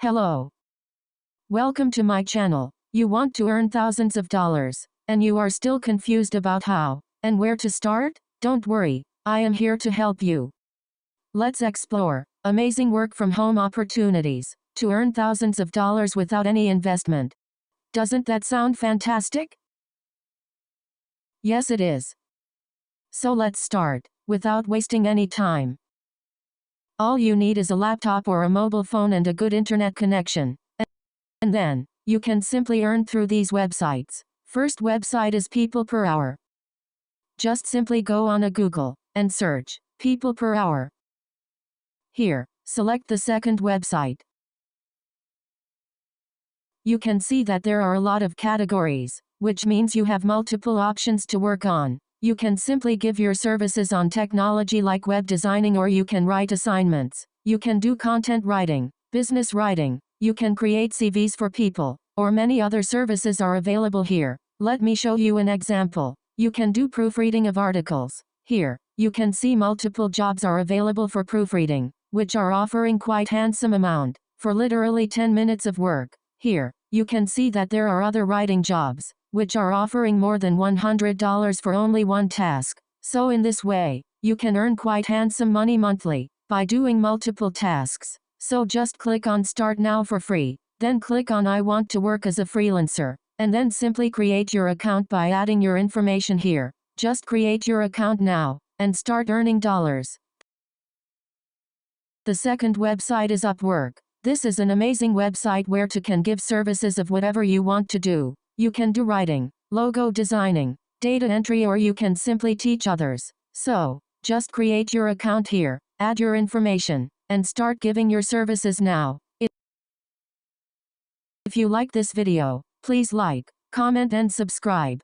Hello. Welcome to my channel. You want to earn thousands of dollars, and you are still confused about how and where to start? Don't worry, I am here to help you. Let's explore amazing work from home opportunities to earn thousands of dollars without any investment. Doesn't that sound fantastic? Yes, it is. So let's start without wasting any time. All you need is a laptop or a mobile phone and a good internet connection. And then, you can simply earn through these websites. First website is People Per Hour. Just simply go on a Google and search People Per Hour. Here, select the second website. You can see that there are a lot of categories, which means you have multiple options to work on. You can simply give your services on technology like web designing, or you can write assignments. You can do content writing, business writing. You can create CVs for people, or many other services are available here. Let me show you an example. You can do proofreading of articles. Here, you can see multiple jobs are available for proofreading, which are offering quite handsome amount, for literally 10 minutes of work. Here, you can see that there are other writing jobs, which are offering more than $100 for only one task. So in this way, you can earn quite handsome money monthly, by doing multiple tasks. So just click on Start Now for free, then click on I want to work as a freelancer, and then simply create your account by adding your information here. Just create your account now, and start earning dollars. The second website is Upwork. This is an amazing website where you can give services of whatever you want to do. You can do writing, logo designing, data entry, or you can simply teach others. So, just create your account here, add your information, and start giving your services now. If you like this video, please like, comment and subscribe.